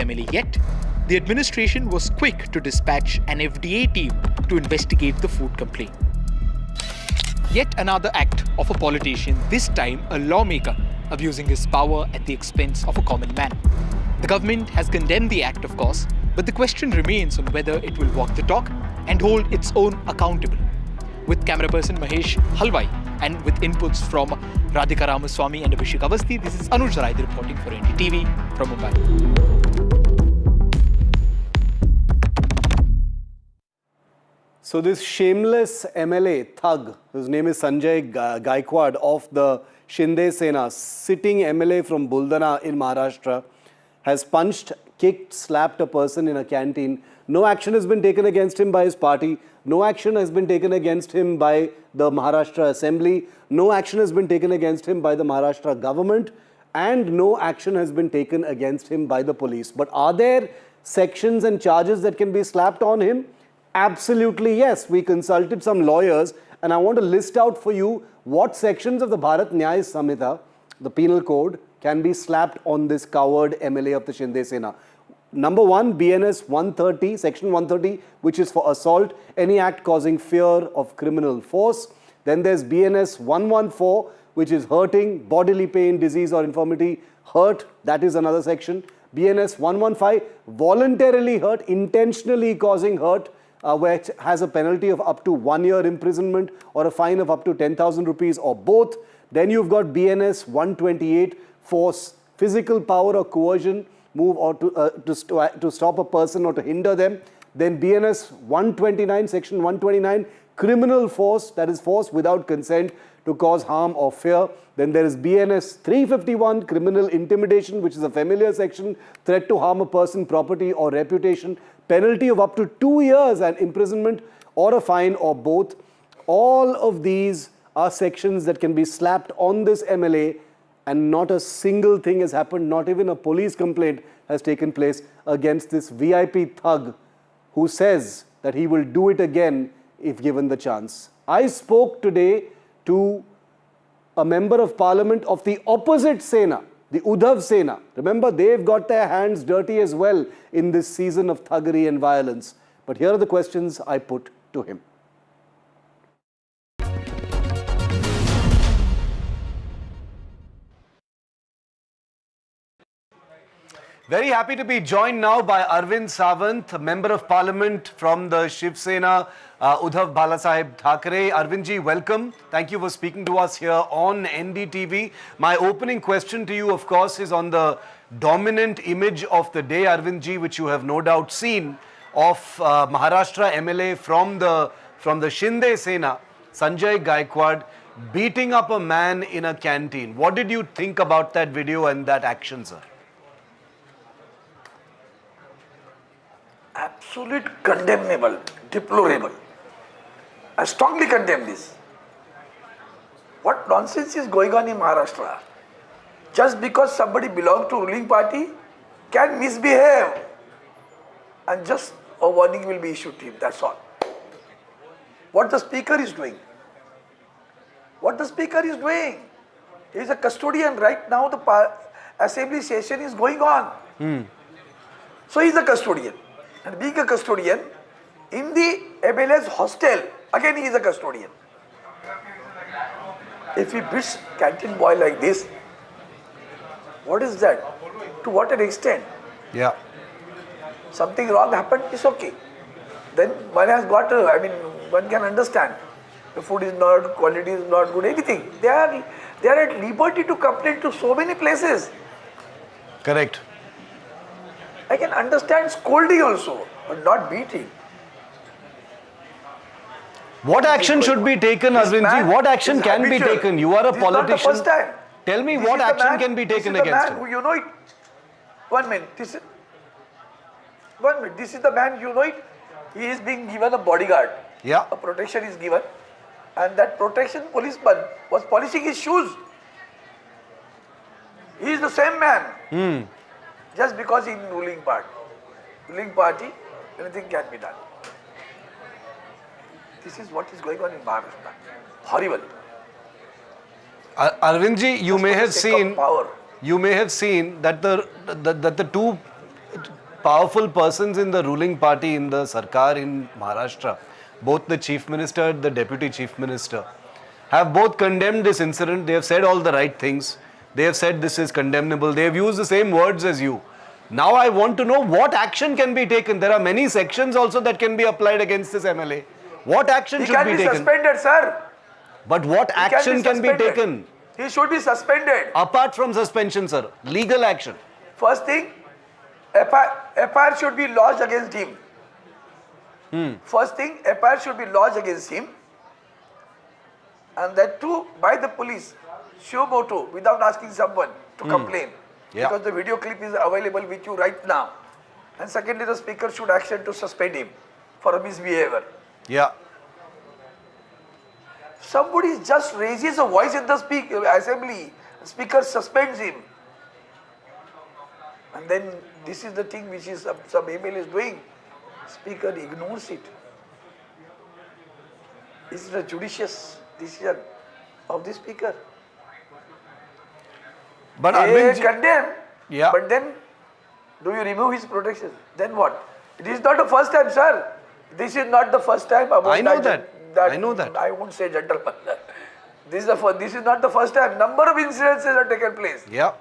MLA yet, the administration was quick to dispatch an FDA team to investigate the food complaint. Yet another act of a politician, this time a lawmaker, abusing his power at the expense of a common man. The government has condemned the act, of course, but the question remains on whether it will walk the talk and hold its own accountable. With camera person Mahesh Halwai and with inputs from Radhika Ramaswamy and Abhishek Avasthi, this is Anuj Zaraide reporting for NDTV from Mumbai. So this shameless MLA thug, whose name is Sanjay Gaikwad of the Shinde Sena, sitting MLA from Buldana in Maharashtra, has punched, kicked, slapped a person in a canteen. No action has been taken against him by his party. No action has been taken against him by the Maharashtra Assembly. No action has been taken against him by the Maharashtra government. And no action has been taken against him by the police. But are there sections and charges that can be slapped on him? Absolutely yes. We consulted some lawyers and I want to list out for you what sections of the Bharat Nyaya Samhita, the penal code, can be slapped on this coward MLA of the Shinde Sena. Number 1, BNS 130, section 130, which is for assault, any act causing fear of criminal force. Then there's BNS 114, which is hurting, bodily pain, disease or infirmity, hurt, that is another section. BNS 115, voluntarily hurt, intentionally causing hurt, which has a penalty of up to 1 year imprisonment or a fine of up to 10,000 rupees or both. Then you've got BNS 128, force, physical power or coercion, move or to stop a person or to hinder them. Then BNS 129, section 129, criminal force, that is force without consent to cause harm or fear. Then there is BNS 351, criminal intimidation, which is a familiar section, threat to harm a person, property or reputation, penalty of up to 2 years and imprisonment or a fine or both. All of these are sections that can be slapped on this MLA and not a single thing has happened, not even a police complaint has taken place against this VIP thug who says that he will do it again if given the chance. I spoke today to a member of parliament of the opposite Sena, the Uddhav Sena. Remember, they've got their hands dirty as well in this season of thuggery and violence. But here are the questions I put to him. Very happy to be joined now by Arvind Sawant, Member of Parliament from the Shiv Sena, Uddhav Balasaheb Thackeray. Arvindji, welcome. Thank you for speaking to us here on NDTV. My opening question to you, of course, is on the dominant image of the day, Arvindji, which you have no doubt seen, of Maharashtra MLA from the Shinde Sena, Sanjay Gaikwad, beating up a man in a canteen. What did you think about that video and that action, sir? Absolute condemnable, deplorable. I strongly condemn this. What nonsense is going on in Maharashtra? Just because somebody belongs to ruling party can misbehave and just a warning will be issued to him, that's all. What the speaker is doing? What the speaker is doing? He is a custodian. Right now the assembly session is going on. So he is a custodian. And being a custodian, in the MLA's hostel, again he is a custodian. If he beats canteen boy like this, what is that? To what an extent? Yeah. Something wrong happened, it's okay. Then one has got one can understand. The food is not, quality is not good, anything. They are at liberty to complain to so many places. Correct. I can understand scolding also, but not beating. What action should be taken, Arvindji? What action can be taken? You are a politician. This is not the first time. Tell me what action can be taken against him. You know it. 1 minute. This is the man, you know it. He is being given a bodyguard. Yeah. A protection is given. And that protection policeman was polishing his shoes. He is the same man. Just because he is in ruling party, anything can be done. This is what is going on in Maharashtra. Horrible. Arvindji, you may have seen that the powerful persons in the ruling party in the Sarkar in Maharashtra, both the Chief Minister, the Deputy Chief Minister, have both condemned this incident. They have said all the right things. They have said this is condemnable. They have used the same words as you. Now I want to know what action can be taken. There are many sections also that can be applied against this MLA. What action should be taken? He can be suspended, sir. But what action can be taken? He should be suspended. Apart from suspension, sir. Legal action. First thing, FIR should be lodged against him. First thing, FIR should be lodged against him. And that too by the police, Shiv without asking someone to complain. Yeah. Because the video clip is available with you right now. And secondly, the speaker should action to suspend him for misbehavior. Yeah. Somebody just raises a voice in the assembly, speaker suspends him. And then this is the thing which is some MLA is doing. Speaker ignores it. This is a judicious decision of the speaker. But they condemn, yeah. But then do you remove his protection? Then what? It is not the first time, sir. This is not the first time. I know that. I know that. I won't say gentleman. This is not the first time. Number of incidences have taken place. Yeah.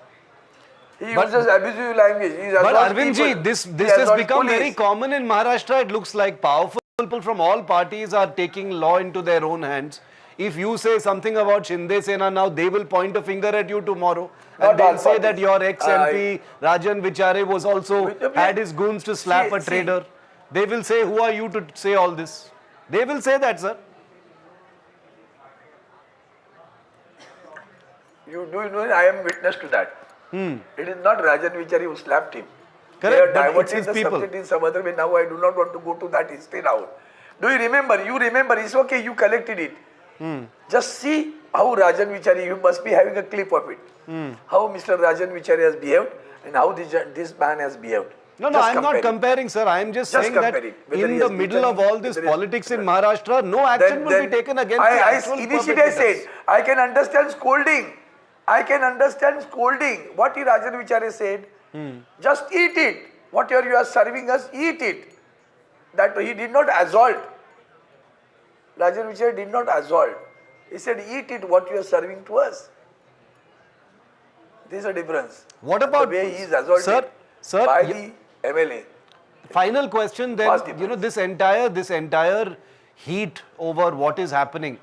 He uses abusive language. But Arvindji, this has become very common in Maharashtra. It looks like powerful people from all parties are taking law into their own hands. If you say something about Shinde Sena now, they will point a finger at you tomorrow. And they'll say that your ex-MP Rajan Vichare was also had his goons to slap a trader. They will say, who are you to say all this? They will say that, sir. You know, I am witness to that. It is not Rajan Vichare who slapped him. Correct, they are but it's diverting his the people. subject in some other way. Now I do not want to go to that history now. Do you remember? You remember. It's okay. You collected it. Just see how Rajan Vichare, you must be having a clip of it. How Mr. Rajan Vichare has behaved and how this man has behaved. No, I'm not comparing, sir. I'm just saying that in the middle of all this politics in Maharashtra, no action will be taken against the actual initially I said, I can understand scolding. I can understand scolding. What Rajan Vichare said, just eat it. Whatever you are serving us, eat it. That he did not assault. Rajan Vichare did not assault. He said, eat it what you are serving to us. There is a difference. What about the way he is assaulted by the MLA? Final question then, this entire heat over what is happening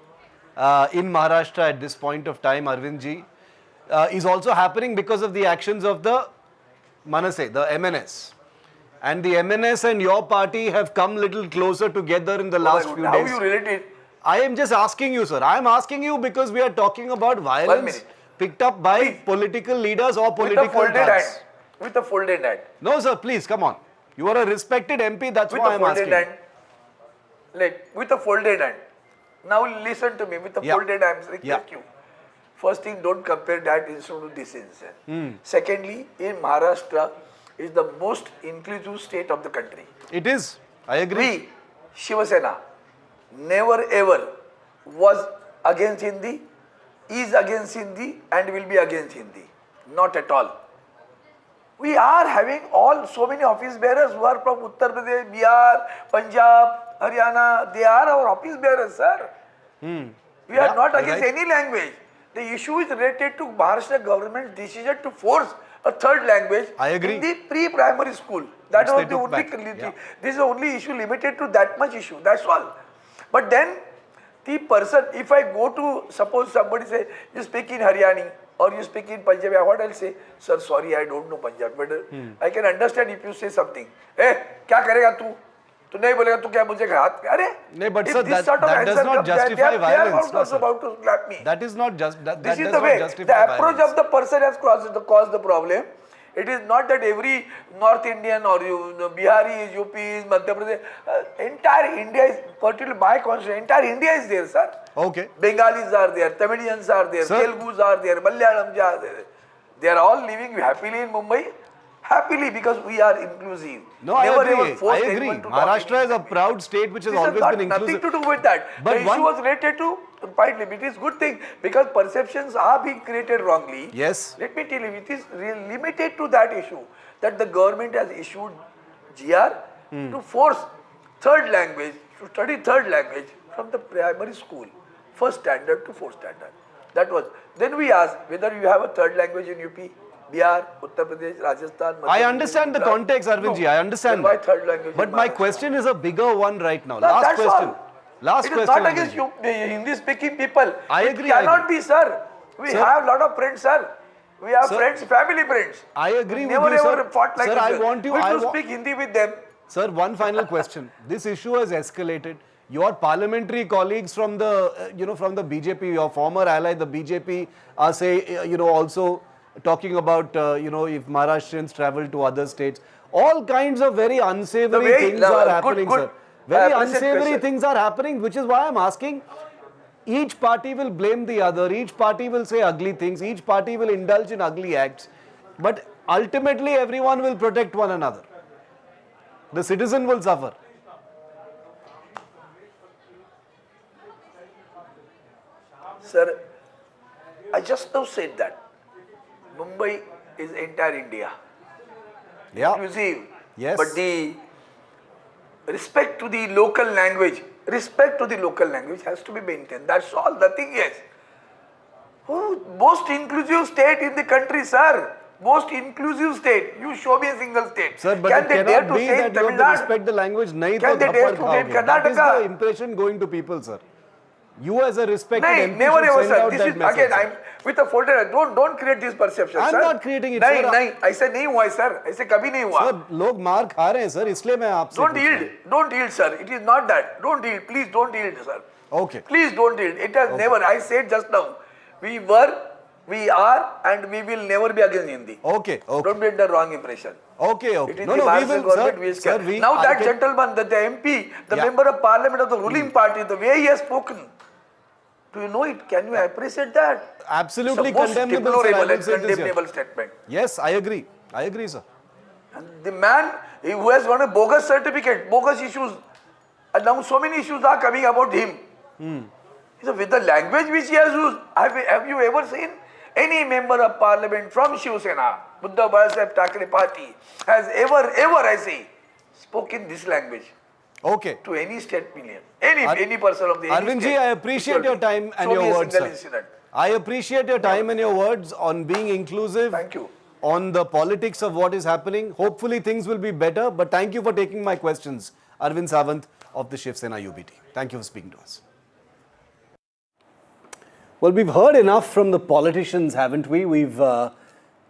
in Maharashtra at this point of time, Arvindji, is also happening because of the actions of the Manase, the MNS. And the MNS and your party have come little closer together in the last few days. How you relate it? I am just asking you, sir. I am asking you because we are talking about violence picked up by political leaders or political thugs. With a folded hand. No, sir, please, come on. You are a respected MP, that's why I am asking. With a folded hand. Now listen to me. With a folded hand, I request you. First thing, don't compare that incident to this incident. Secondly, in Maharashtra is the most inclusive state of the country. It is. I agree. We, Shiv Sena, never ever was against Hindi, is against Hindi and will be against Hindi. Not at all. We are having so many office bearers who are from Uttar Pradesh, Bihar, Punjab, Haryana. They are our office bearers, sir. We are not against any language. The issue is related to Maharashtra government's decision to force a third language in the pre-primary school. That was the only. This is the only issue limited to that much issue. That's all. But then the person, if I go to, suppose somebody say, you speak in Haryani or you speak in Punjabi, what I'll say, sir, sorry, I don't know Punjabi, but I can understand if you say something. Hey, क्या करेगा तू? तू नहीं बोलेगा तू क्या मुझे हाथ? अरे, नहीं, but sir, that does not justify violence. They are about to slap me. That is not just. That this is the way. The approach of the person has caused the problem. It is not that every North Indian or Bihari, UP, Madhya Pradesh, entire India is, particularly my constituency, entire India is there, sir. Okay. Bengalis are there, Tamilians are there, Telugus are there, Malayalam are there. They are all living happily in Mumbai. Happily because we are inclusive. No, I agree. Maharashtra is a proud state which has always been inclusive. Nothing to do with that. But the issue was related to fight limit. It is good thing because perceptions are being created wrongly. Yes. Let me tell you, it is limited to that issue that the government has issued GR to force third language, to study third language from the primary school, first standard to fourth standard. That was. Then we asked whether you have a third language in UP, Bihar, Uttar Pradesh, Rajasthan. I understand the context, Arvindji. I understand. Why third language? But my question is a bigger one right now. No, Last question. All. Last it question. It is not against you, Hindi-speaking people. I agree. It cannot be, sir. We have a lot of friends, sir. We have friends, family friends. I agree with never you, ever fought like sir, this. I want you. We have to speak Hindi with them. Sir, one final question. This issue has escalated. Your parliamentary colleagues from the, from the BJP, your former ally, the BJP, are also talking about, if Maharashtrians travel to other states. All kinds of very unsavory things are happening, sir. Very unsavory things are happening, which is why I'm asking. Each party will blame the other. Each party will say ugly things. Each party will indulge in ugly acts. But ultimately, everyone will protect one another. The citizen will suffer. Sir, I just now said that Mumbai is entire India. Yeah. Inclusive. Yes. But the respect to the local language has to be maintained. That's all. Nothing else. Most inclusive state in the country, sir. Most inclusive state. You show me a single state. Sir, but it cannot be that you have to respect the language. Can they dare to say in Karnataka? That is the impression going to people, sir. You as a respected MP never should ever, send sir. out This that is message. again. I'm with a folder. Don't create this perception, I'm sir. not creating it, sir. नहीं. I said नहीं हुआ, sir. ऐसे कभी नहीं हुआ. Sir, लोग मार खा रहे हैं, sir. इसलिए मैं आपसे Don't yield. Don't yield, sir. It is not that. Don't yield. Please don't yield, sir. Okay. Please don't yield. It has never. I said just now. We were, we are, and we will never be against Hindi. Okay. Don't get the wrong impression. Okay. It is No, the we Maharashtra will, government, sir. Now that gentleman, the MP, the member of parliament of the ruling party, the way he has spoken, do you know it? Can you appreciate that? Absolutely it's the condemnable, most sir. I deplorable will and say this here. condemnable statement. Yes, I agree. I agree, sir. And the man who has got a bogus certificate, bogus issues, and now so many issues are coming about him. So with the language which he has used, have you ever seen any member of parliament from Shiv Sena, Uddhav Sahib Thackeray party, has ever, I say, spoken this language? Okay. To any state million, any person of the Arvindji, I appreciate your time and your words, sir. I appreciate your time and your words on being inclusive. Thank you. On the politics of what is happening. Hopefully things will be better, but thank you for taking my questions. Arvind Sawant of the Shiv Sena UBT. Thank you for speaking to us. Well, we've heard enough from the politicians, haven't we? We've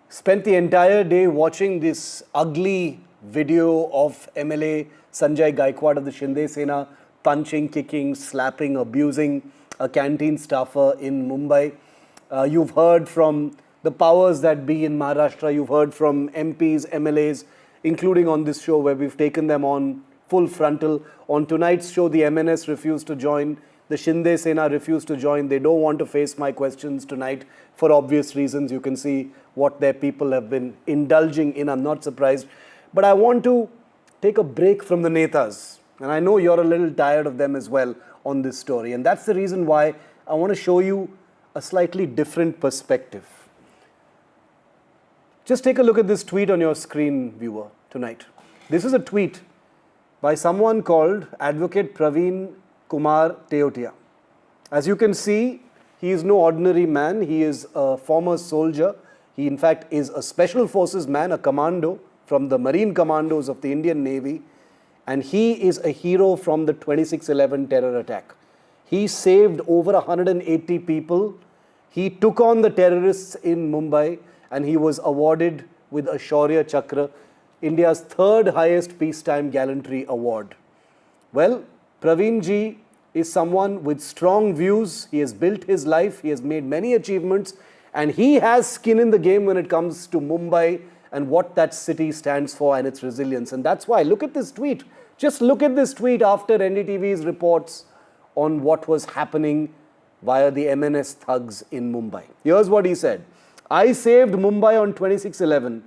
spent the entire day watching this ugly video of MLA Sanjay Gaikwad of the Shinde Sena punching, kicking, slapping, abusing a canteen staffer in Mumbai. You've heard from the powers that be in Maharashtra. You've heard from MPs, MLAs, including on this show where we've taken them on full frontal. On tonight's show, the MNS refused to join. The Shinde Sena refused to join. They don't want to face my questions tonight for obvious reasons. You can see what their people have been indulging in. I'm not surprised. But I want to take a break from the netas. And I know you're a little tired of them as well on this story. And that's the reason why I want to show you a slightly different perspective. Just take a look at this tweet on your screen, viewer, tonight. This is a tweet by someone called Advocate Praveen Kumar Teotia. As you can see, he is no ordinary man. He is a former soldier. He, in fact, is a special forces man, a commando from the Marine Commandos of the Indian Navy. And he is a hero from the 26/11 terror attack. He saved over 180 people. He took on the terrorists in Mumbai and he was awarded with a Shaurya Chakra, India's third highest peacetime gallantry award. Well, Praveen ji is someone with strong views. He has built his life. He has made many achievements and he has skin in the game when it comes to Mumbai and what that city stands for and its resilience. And that's why, look at this tweet. Just look at this tweet after NDTV's reports on what was happening via the MNS thugs in Mumbai. Here's what he said. I saved Mumbai on 26/11.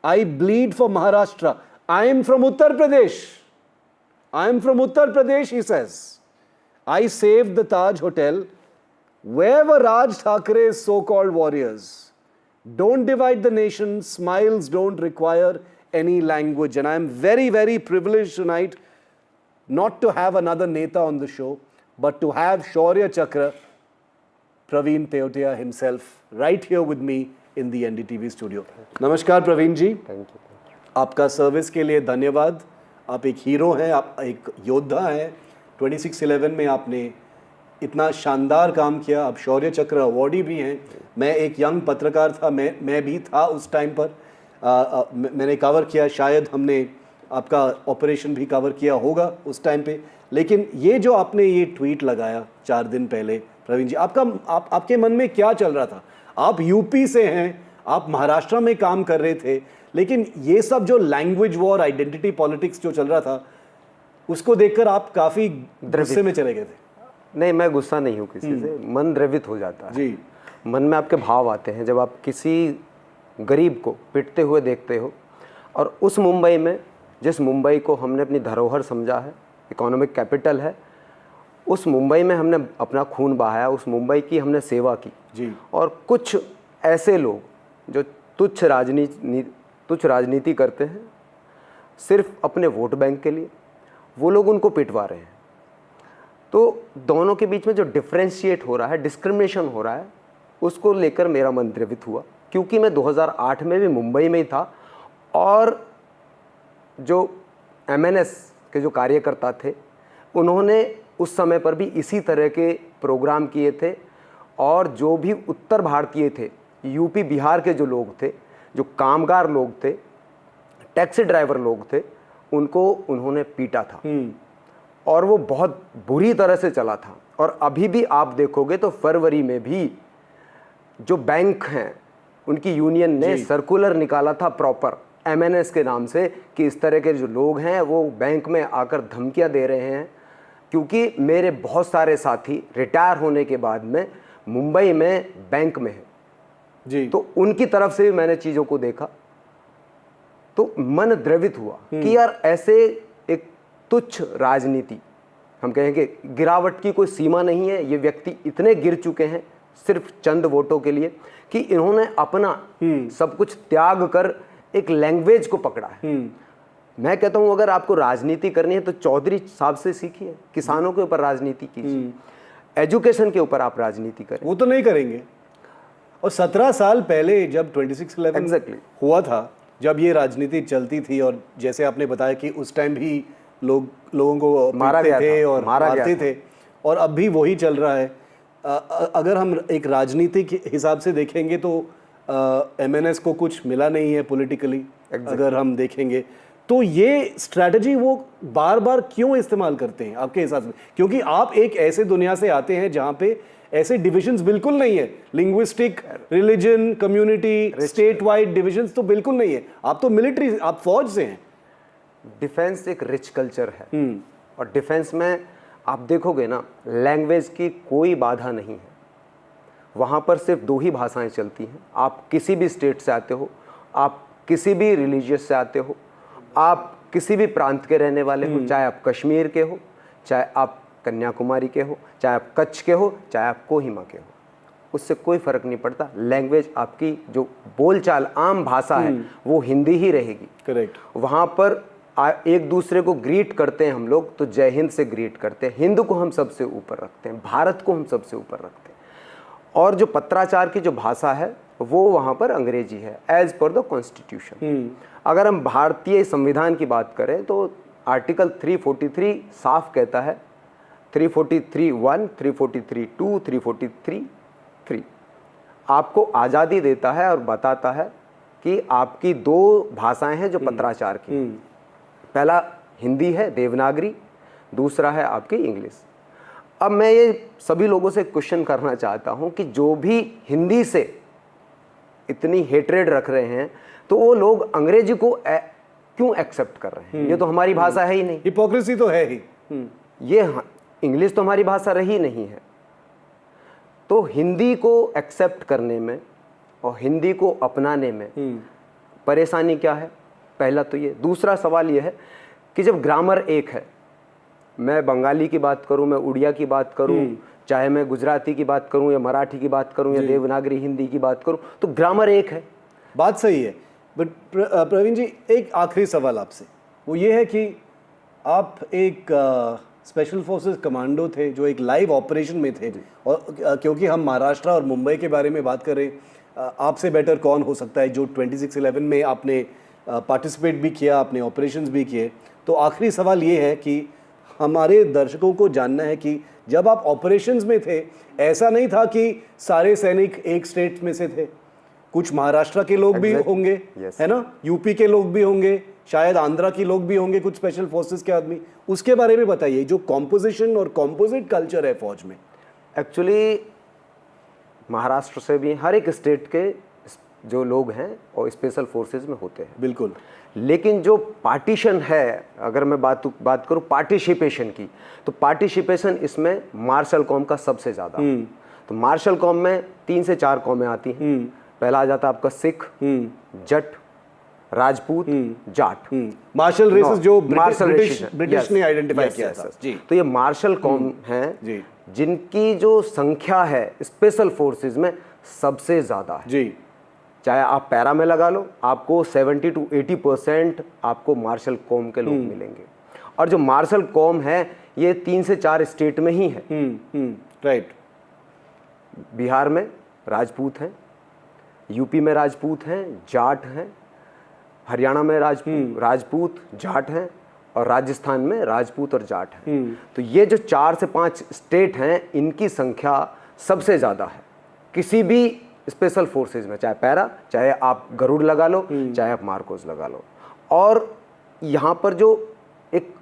I bleed for Maharashtra. I am from Uttar Pradesh. I am from Uttar Pradesh, he says. I saved the Taj Hotel. Where were Raj Thakaray's so-called warriors? Don't divide the nation. Smiles don't require any language. And I'm very, very privileged tonight not to have another Neta on the show, but to have Shaurya Chakra, Praveen Teotia himself, right here with me in the NDTV studio. Namaskar Praveen ji. Thank you. आपका service के लिए धन्यवाद। आप एक hero हैं, आप एक योद्धा हैं। 26/11 में आपने इतना शानदार काम किया। आप शौर्य चक्र अवॉर्डी भी हैं। मैं एक यंग पत्रकार था, मैं भी था उस टाइम पर। मैंने कवर किया, शायद हमने आपका ऑपरेशन भी कवर किया होगा उस टाइम पे। लेकिन ये जो आपने ये ट्वीट लगाया 4 दिन पहले, प्रवीण जी, आपके मन में क्या चल रहा था? आप यूपी से हैं, आप महाराष्ट्र में काम कर रहे थे, लेकिन ये सब जो लैंग्वेज वॉर, आइडेंटिटी पॉलिटिक्स जो चल रहा था, उसको देखकर आप काफ़ी गुस्से में चले गए थे। नहीं, मैं गुस्सा नहीं हूँ किसी से, मन द्रवित हो जाता है जी। मन में आपके भाव आते हैं जब आप किसी गरीब को पिटते हुए देखते हो। और उस मुंबई में, जिस मुंबई को हमने अपनी धरोहर समझा है, इकोनॉमिक कैपिटल है, उस मुंबई में हमने अपना खून बहाया, उस मुंबई की हमने सेवा की जी। और कुछ ऐसे लोग जो तुच्छ राजनीति करते हैं सिर्फ अपने वोट बैंक के लिए, वो लोग उनको पिटवा रहे हैं। तो दोनों के बीच में जो डिफ्रेंशिएट हो रहा है, डिस्क्रिमिनेशन हो रहा है, उसको लेकर मेरा मन द्रवित हुआ। क्योंकि मैं 2008 में भी मुंबई में ही था और जो MNS के जो कार्यकर्ता थे, उन्होंने उस समय पर भी इसी तरह के प्रोग्राम किए थे। और जो भी उत्तर भारतीय थे, यूपी बिहार के जो लोग थे, जो कामगार लोग थे, टैक्सी ड्राइवर लोग थे, उनको उन्होंने पीटा था और वो बहुत बुरी तरह से चला था। और अभी भी आप देखोगे तो फरवरी में भी जो बैंक हैं, उनकी यूनियन ने सर्कुलर निकाला था प्रॉपर MNS के नाम से कि इस तरह के जो लोग हैं वो बैंक में आकर धमकियां दे रहे हैं। क्योंकि मेरे बहुत सारे साथी रिटायर होने के बाद में मुंबई में बैंक में हैं जी, तो उनकी तरफ से भी मैंने चीज़ों को देखा तो मन द्रवित हुआ कि यार ऐसे एक तुच्छ राजनीति, हम कहेंगे गिरावट की कोई सीमा नहीं है। ये व्यक्ति इतने गिर चुके हैं सिर्फ चंद वोटों के लिए कि इन्होंने अपना सब कुछ त्याग कर एक लैंग्वेज को पकड़ा है। मैं कहता हूं अगर आपको राजनीति करनी है तो चौधरी साहब से सीखिए, किसानों के ऊपर राजनीति कीजिए, एजुकेशन के ऊपर आप राजनीति करें। वो तो नहीं करेंगे। और 17 साल पहले जब 26/11 Exactly. हुआ था, जब ये राजनीति चलती थी और जैसे आपने बताया कि उस टाइम भी लोगों को मारा पीटते गया थे था, और मारा मारते गया थे, और अब भी वही चल रहा है। अगर हम एक राजनीति के हिसाब से देखेंगे तो MNS को कुछ मिला नहीं है पॉलिटिकली। अगर हम देखेंगे तो ये स्ट्रैटेजी वो बार बार क्यों इस्तेमाल करते हैं आपके हिसाब से? क्योंकि आप एक ऐसे दुनिया से आते हैं जहाँ पे ऐसे डिविजन्स बिल्कुल नहीं है। Linguistic, religion, community, state wide divisions तो बिल्कुल नहीं है। आप तो मिलिट्री, आप फौज से हैं। डिफेंस एक रिच कल्चर है और डिफेंस में आप देखोगे ना, लैंग्वेज की कोई बाधा नहीं है। वहाँ पर सिर्फ 2 ही भाषाएं चलती हैं। आप किसी भी स्टेट से आते हो, आप किसी भी रिलीजियस से आते हो, आप किसी भी प्रांत के रहने वाले हो, चाहे आप कश्मीर के हो, चाहे आप कन्याकुमारी के हो, चाहे आप कच्छ के हो, चाहे आप कोहिमा के हो, उससे कोई फर्क नहीं पड़ता। लैंग्वेज आपकी जो बोलचाल आम भाषा है वो हिंदी ही रहेगी। करेक्ट। वहाँ पर एक दूसरे को ग्रीट करते हैं हम लोग तो जय हिंद से ग्रीट करते हैं। हिंद को हम सबसे ऊपर रखते हैं, भारत को हम सबसे ऊपर रखते हैं। और जो पत्राचार की जो भाषा है वो वहाँ पर अंग्रेजी है, एज पर द कॉन्स्टिट्यूशन। अगर हम भारतीय संविधान की बात करें तो आर्टिकल 343 साफ कहता है, 343(1), 343(2), 343(3) आपको आज़ादी देता है और बताता है कि आपकी 2 भाषाएं हैं जो पत्राचार की। पहला हिंदी है, देवनागरी, दूसरा है आपकी इंग्लिश। अब मैं ये सभी लोगों से क्वेश्चन करना चाहता हूं कि जो भी हिंदी से इतनी हेट्रेड रख रहे हैं तो वो लोग अंग्रेजी को क्यों एक्सेप्ट कर रहे हैं? ये तो हमारी भाषा है ही नहीं। हिपोक्रेसी तो है ही। ये इंग्लिश तो हमारी भाषा रही नहीं है। तो हिंदी को एक्सेप्ट करने में और हिंदी को अपनाने में परेशानी क्या है? पहला तो ये। दूसरा सवाल ये है कि जब ग्रामर एक है, मैं बंगाली की बात करूं, मैं उड़िया की बात करूं, चाहे मैं गुजराती की बात करूं या मराठी की बात करूं या देवनागरी हिंदी की बात करूं, तो ग्रामर एक है। बात सही है। बट प्रवीण जी, एक आखिरी सवाल आपसे, वो ये है कि आप एक स्पेशल फोर्सेस कमांडो थे जो एक लाइव ऑपरेशन में थे, और क्योंकि हम महाराष्ट्र और मुंबई के बारे में बात करें, आपसे बेटर कौन हो सकता है, जो 26/11 में आपने पार्टिसिपेट भी किया, आपने ऑपरेशंस भी किए। तो आखिरी सवाल ये है कि हमारे दर्शकों को जानना है कि जब आप ऑपरेशंस में थे, ऐसा नहीं था कि सारे सैनिक एक स्टेट में से थे, कुछ महाराष्ट्र के लोग भी होंगे, है ना, यूपी के लोग भी होंगे, शायद आंध्रा के लोग भी होंगे, कुछ स्पेशल फोर्सेस के आदमी। उसके बारे में बताइए, जो कॉम्पोजिशन और कॉम्पोजिट कल्चर है फौज में। एक्चुअली महाराष्ट्र से भी हर एक स्टेट के जो लोग हैं और स्पेशल फोर्सेस में होते हैं, बिल्कुल। लेकिन जो पार्टीशन है, अगर मैं बात करूं पार्टिसिपेशन की, तो पार्टिसिपेशन इसमें मार्शल कॉम का सबसे ज़्यादा। तो मार्शल कॉम में 3 से 4 कॉमें आती हैं। पहला आ जाता है आपका सिख, जट, राजपूत, जाट। मार्शल रेसेस जो ब्रिटिश ने आइडेंटिफाई किया था जी। तो ये मार्शल कॉम हैं जिनकी जो संख्या है स्पेशल फोर्सेस में सबसे ज़्यादा है जी। चाहे आप पैरा में लगा लो, आपको 70 to 80% आपको मार्शल कॉम के लोग मिलेंगे। और जो मार्शल कॉम है ये 3 से 4 स्टेट में ही है। राइट। बिहार में राजपूत हैं, यूपी में राजपूत हैं, जाट हैं, हरियाणा में राजपूत जाट हैं, और राजस्थान में राजपूत और जाट हैं। तो ये जो 4 से 5 स्टेट हैं, इनकी संख्या सबसे ज़्यादा है किसी भी स्पेशल फोर्सेस में, चाहे पैरा, चाहे आप गरुड़ लगा लो, चाहे आप मार्कोस लगा लो। और यहाँ पर जो एक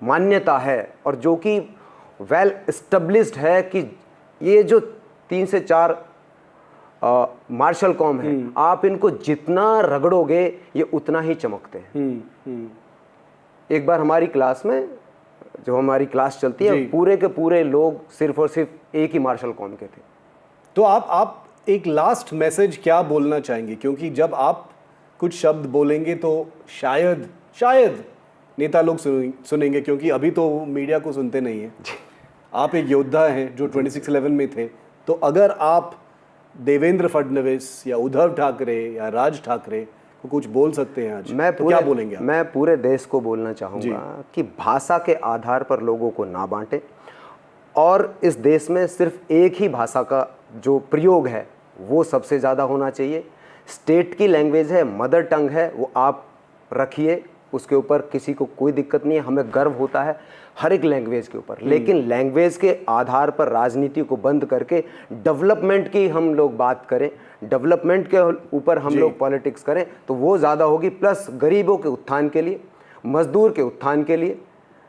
मान्यता है और जो कि वेल एस्टेब्लिश्ड है कि ये जो 3 से 4 मार्शल कॉम है, आप इनको जितना रगड़ोगे ये उतना ही चमकते हैं। एक बार हमारी क्लास में, जो हमारी क्लास चलती है, पूरे के पूरे लोग सिर्फ और सिर्फ एक ही मार्शल कॉम के थे। तो आप एक लास्ट मैसेज क्या बोलना चाहेंगे, क्योंकि जब आप कुछ शब्द बोलेंगे तो शायद नेता लोग सुनेंगे, क्योंकि अभी तो मीडिया को सुनते नहीं है। आप एक योद्धा हैं जो 26/11 में थे, तो अगर आप देवेंद्र फडणवीस या उद्धव ठाकरे या राज ठाकरे को कुछ बोल सकते हैं आज, तो क्या बोलेंगे आप? मैं पूरे देश को बोलना चाहूँगा कि भाषा के आधार पर लोगों को ना बांटे, और इस देश में सिर्फ एक ही भाषा का जो प्रयोग है वो सबसे ज़्यादा होना चाहिए। स्टेट की लैंग्वेज है, मदर टंग है, वो आप रखिए, उसके ऊपर किसी को कोई दिक्कत नहीं है। हमें गर्व होता है हर एक लैंग्वेज के ऊपर, लेकिन लैंग्वेज के आधार पर राजनीति को बंद करके डेवलपमेंट की हम लोग बात करें, डेवलपमेंट के ऊपर हम लोग पॉलिटिक्स करें, तो वो ज़्यादा होगी। प्लस गरीबों के उत्थान के लिए, मजदूर के उत्थान के लिए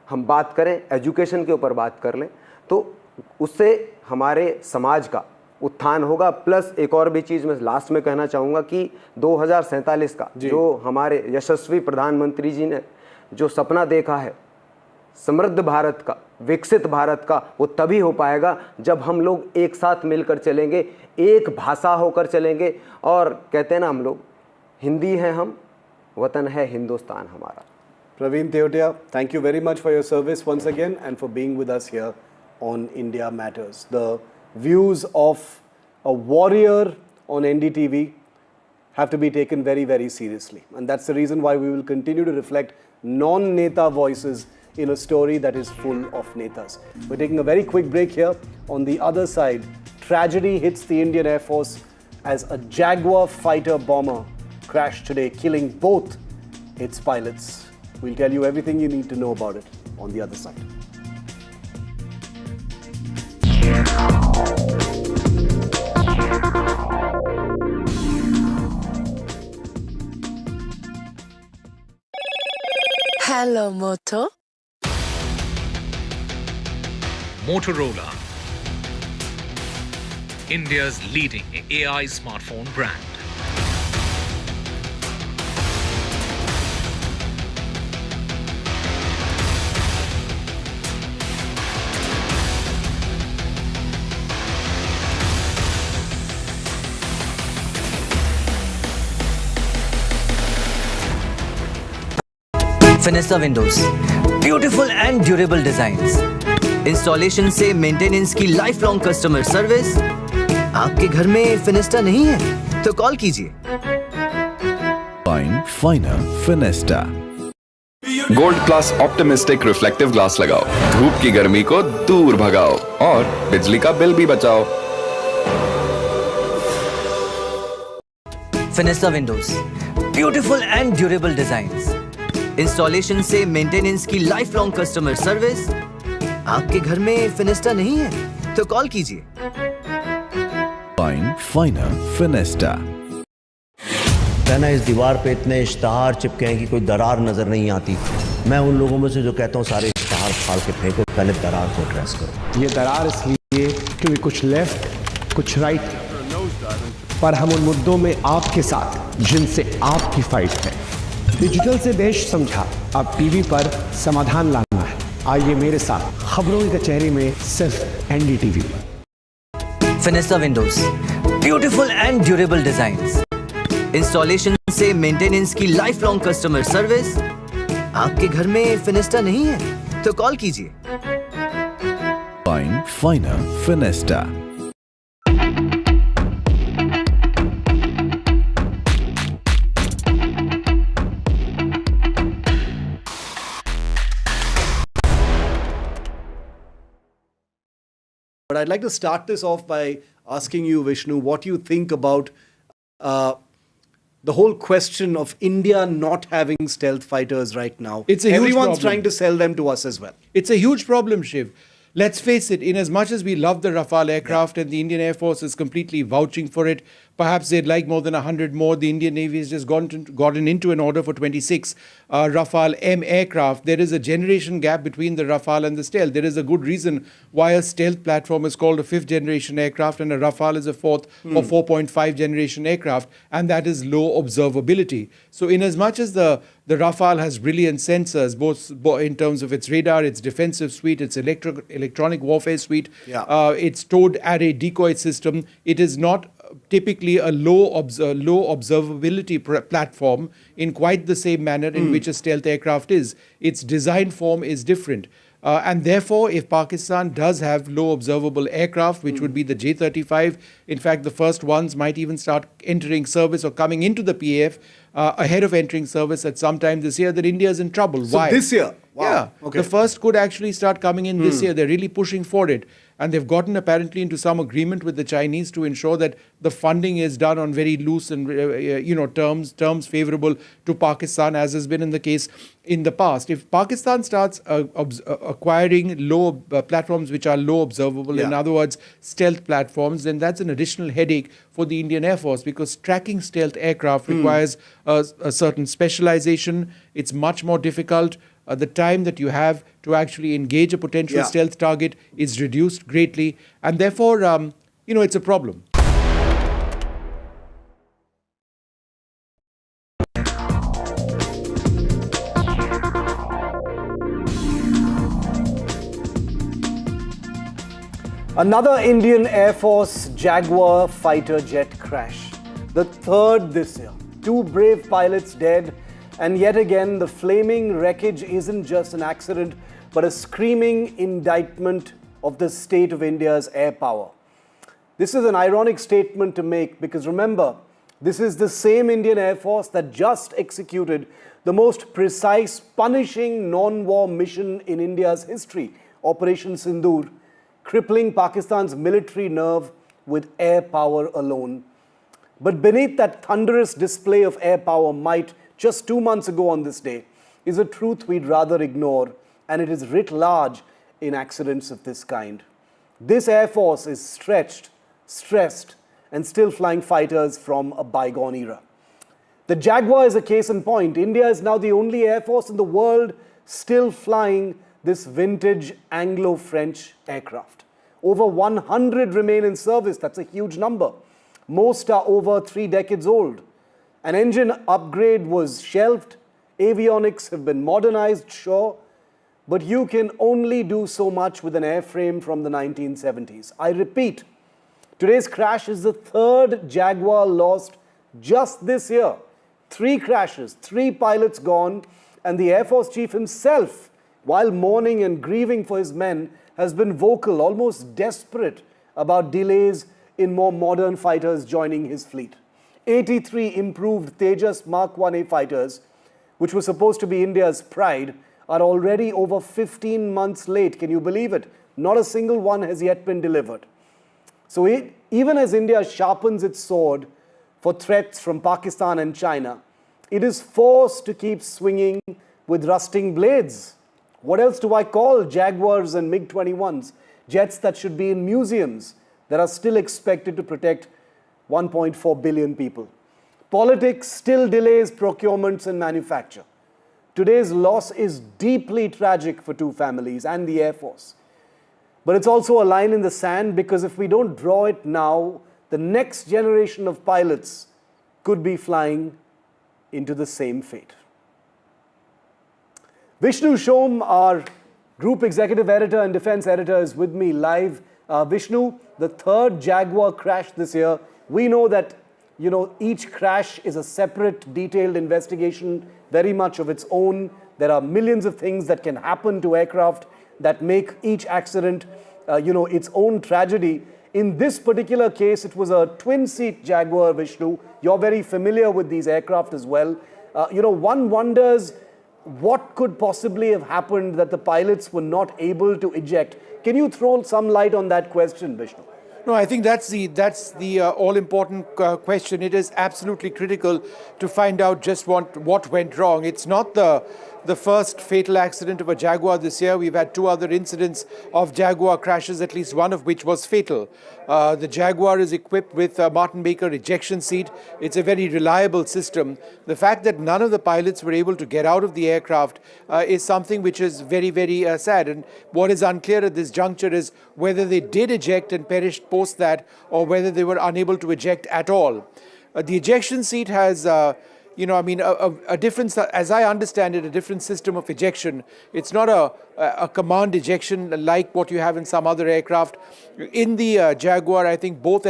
हम बात करें, एजुकेशन के ऊपर बात कर लें, तो उससे हमारे समाज का उत्थान होगा। प्लस एक और भी चीज़ मैं लास्ट में कहना चाहूँगा कि 2047 का जो हमारे यशस्वी प्रधानमंत्री जी ने जो सपना देखा है समृद्ध भारत का, विकसित भारत का, वो तभी हो पाएगा जब हम लोग एक साथ मिलकर चलेंगे, एक भाषा होकर चलेंगे। और कहते हैं ना हम लोग, हिंदी है हम, वतन है हिंदुस्तान हमारा। Praveen Teotia, thank you very much for your service once again and for being with us here on India Matters. The views of a warrior on NDTV have to be taken very, very seriously. And that's the reason why we will continue to reflect non-Neta voices in a story that is full of Netas. We're taking a very quick break here. On the other side, tragedy hits the Indian Air Force as a Jaguar fighter bomber crashed today, killing both its pilots. We'll tell you everything you need to know about it on the other side. Hello, Moto. Motorola, India's leading AI smartphone brand. Finestra Windows, beautiful and durable designs. Installation से maintenance की lifelong customer service. आपके घर में फिनेस्ट्रा नहीं है तो call कीजिए Finer Finesta. Gold plus optimistic reflective glass लगाओ, धूप की गर्मी को दूर भगाओ और बिजली का बिल भी बचाओ। Finesta windows, beautiful and durable designs, installation से मेंटेनेंस की लाइफ लॉन्ग कस्टमर सर्विस। आपके घर में फिनेस्टा नहीं है तो कॉल कीजिए। Finer Finesta. कहना इस दीवार पे इतने इश्तहार चिपके हैं कि कोई दरार नजर नहीं आती। मैं उन लोगों में से जो कहता हूँ सारे इश्तहार फाड़ के फेंको, पहले दरार को एड्रेस करो। ये दरार इसलिए क्योंकि कुछ लेफ्ट कुछ राइट, पर हम उन मुद्दों में आपके साथ जिनसे आपकी फाइट है। डिजिटल से देश समझा, अब टीवी पर समाधान लाना है। आइए मेरे साथ खबरों की कचहरी में सिर्फ NDTV पर। Finesta windows, beautiful and durable designs, installation से मेंटेनेंस की लाइफ लॉन्ग कस्टमर सर्विस। आपके घर में फिनेस्टा नहीं है तो कॉल कीजिए। Finer Finesta. But I'd like to start this off by asking you, Vishnu, what you think about the whole question of India not having stealth fighters right now. It's a huge Everyone's problem. trying to sell them to us as well. It's a huge problem, Shiv. Let's face it, in as much as we love the Rafale aircraft and the Indian Air Force is completely vouching for it, perhaps they'd like more than 100 more. The Indian Navy has just gotten into an order for 26 Rafale M aircraft. There is a generation gap between the Rafale and the stealth. There is a good reason why a stealth platform is called a 5th generation aircraft and a Rafale is a 4th or 4.5 generation aircraft, and that is low observability. So in as much as the Rafale has brilliant sensors, both in terms of its radar, its defensive suite, its electronic warfare suite, its towed array decoy system, it is not typically a low observability platform in quite the same manner in which a stealth aircraft is. Its design form is different. And therefore, if Pakistan does have low observable aircraft, which would be the J-35, in fact, the first ones might even start entering service or coming into the PAF ahead of entering service at some time this year, then India is in trouble. So Why? this year? Wow. Yeah. Okay. The first could actually start coming in this year. They're really pushing for it. And they've gotten apparently into some agreement with the Chinese to ensure that the funding is done on very loose and terms favorable to Pakistan, as has been in the case in the past. If Pakistan starts acquiring low platforms which are low observable, in other words, stealth platforms, then that's an additional headache for the Indian Air Force, because tracking stealth aircraft requires a certain specialization. It's much more difficult. The time that you have to actually engage a potential stealth target is reduced greatly, and therefore, it's a problem. Another Indian Air Force Jaguar fighter jet crash. The third this year. 2 brave pilots dead. And yet again, the flaming wreckage isn't just an accident, but a screaming indictment of the state of India's air power. This is an ironic statement to make because remember, this is the same Indian Air Force that just executed the most precise, punishing non-war mission in India's history, Operation Sindoor, crippling Pakistan's military nerve with air power alone. But beneath that thunderous display of air power might, just 2 months ago on this day, is a truth we'd rather ignore, and it is writ large in accidents of this kind. This Air Force is stretched, stressed, and still flying fighters from a bygone era. The Jaguar is a case in point. India is now the only Air Force in the world still flying this vintage Anglo-French aircraft. Over 100 remain in service. That's a huge number. Most are over 3 decades old. An engine upgrade was shelved, avionics have been modernized, sure, but you can only do so much with an airframe from the 1970s. I repeat, today's crash is the 3rd Jaguar lost just this year. 3 crashes, 3 pilots gone, and the Air Force Chief himself, while mourning and grieving for his men, has been vocal, almost desperate, about delays in more modern fighters joining his fleet. 83 improved Tejas Mark 1A fighters, which were supposed to be India's pride, are already over 15 months late. Can you believe it? Not a single one has yet been delivered. So even as India sharpens its sword for threats from Pakistan and China, it is forced to keep swinging with rusting blades. What else do I call Jaguars and MiG-21s? Jets that should be in museums that are still expected to protect 1.4 billion people. Politics still delays procurements and manufacture. Today's loss is deeply tragic for two families and the Air Force. But it's also a line in the sand, because if we don't draw it now, the next generation of pilots could be flying into the same fate. Vishnu Shom, our Group Executive Editor and Defense Editor, is with me live. Vishnu, the third Jaguar crash this year. We know that, each crash is a separate, detailed investigation, very much of its own. There are millions of things that can happen to aircraft that make each accident, its own tragedy. In this particular case, it was a twin-seat Jaguar, Vishnu. You're very familiar with these aircraft as well. One wonders what could possibly have happened that the pilots were not able to eject. Can you throw some light on that question, Vishnu? No, I think that's the all-important question. It is absolutely critical to find out just what went wrong. It's not the first fatal accident of a Jaguar this year. We've had two other incidents of Jaguar crashes, at least one of which was fatal. The Jaguar is equipped with a Martin Baker ejection seat. It's a very reliable system. The fact that none of the pilots were able to get out of the aircraft is something which is very, very sad. And what is unclear at this juncture is whether they did eject and perished post that, or whether they were unable to eject at all. The ejection seat has a different, as I understand it, a different system of ejection. It's not a command ejection like what you have in some other aircraft. In the Jaguar, I think both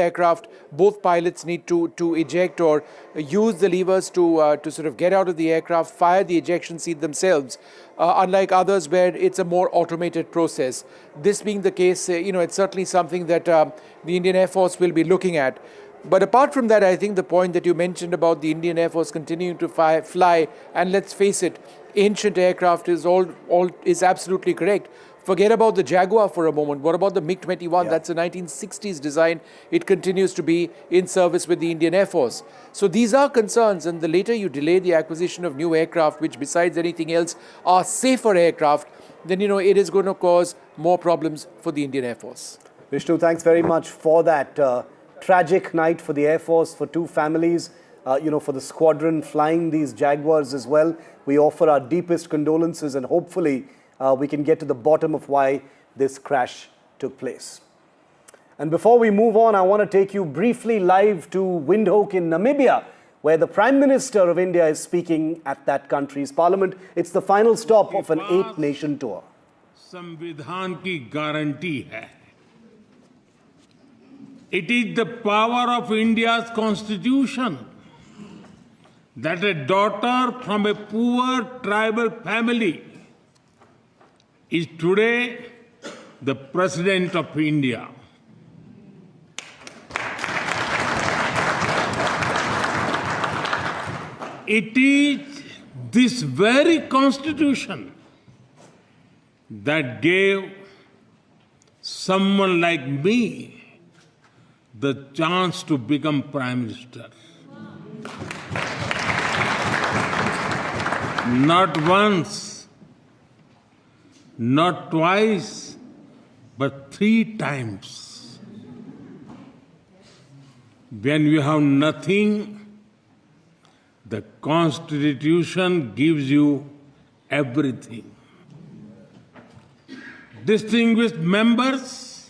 pilots need to eject or use the levers to sort of get out of the aircraft, fire the ejection seat themselves, unlike others where it's a more automated process. This being the case, it's certainly something that the Indian Air Force will be looking at. But apart from that, I think the point that you mentioned about the Indian Air Force continuing to fly, and let's face it, ancient aircraft is absolutely correct. Forget about the Jaguar for a moment. What about the MiG-21? Yeah. That's a 1960s design. It continues to be in service with the Indian Air Force. So these are concerns, and the later you delay the acquisition of new aircraft, which besides anything else are safer aircraft, then it is going to cause more problems for the Indian Air Force. Vishnu, thanks very much for that. Tragic night for the Air Force, for two families, for the squadron flying these Jaguars as well. We offer our deepest condolences, and hopefully we can get to the bottom of why this crash took place. And before we move on, I want to take you briefly live to Windhoek in Namibia, where the Prime Minister of India is speaking at that country's parliament. It's the final stop of an 8-nation tour. संविधान की guarantee है. It is the power of India's constitution that a daughter from a poor tribal family is today the President of India. It is this very constitution that gave someone like me the chance to become Prime Minister. Not once, not twice, but 3 times. When you have nothing, the Constitution gives you everything. Distinguished members,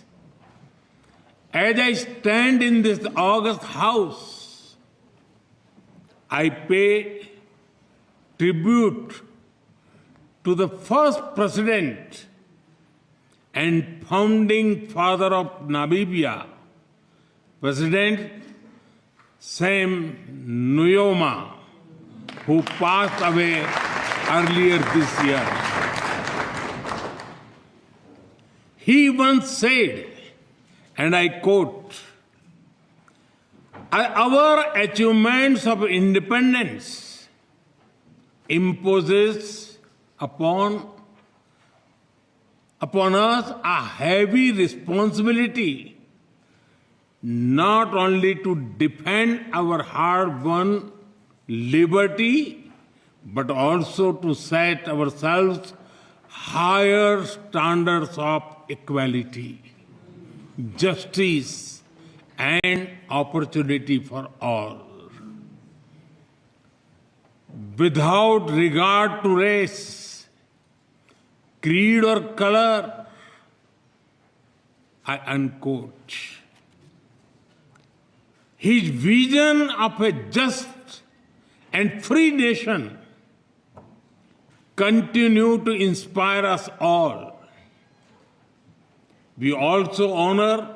as I stand in this august house, I pay tribute to the first president and founding father of Namibia, President Sam Nujoma, who passed away earlier this year. He once said, and I quote, Our achievements of independence imposes upon us a heavy responsibility not only to defend our hard-won liberty, but also to set ourselves higher standards of equality, justice, and opportunity for all. Without regard to race, creed, or color, I unquote. His vision of a just and free nation continue to inspire us all. We also honor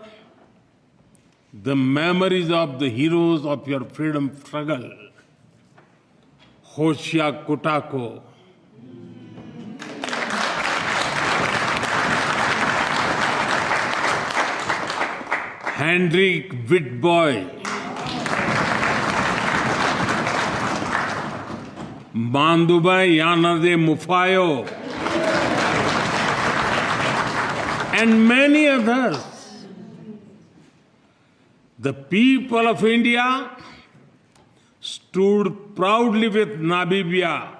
the memories of the heroes of your freedom struggle, Hoshia Kotako, Hendrik Witbooi, Mandubai Yanade Mufayo, and many others. The people of India stood proudly with Namibia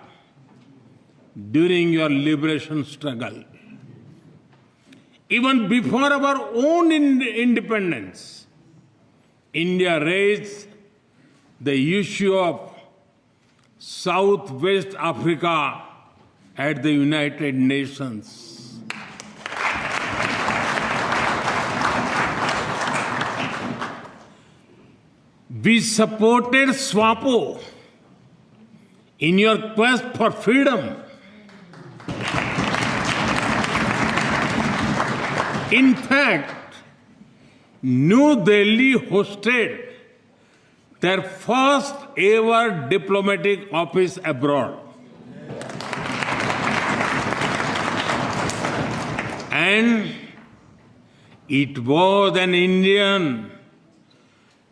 during your liberation struggle. Even before our own independence, India raised the issue of Southwest Africa at the United Nations. We supported SWAPO in your quest for freedom. In fact, New Delhi hosted their first ever diplomatic office abroad. And it was an Indian,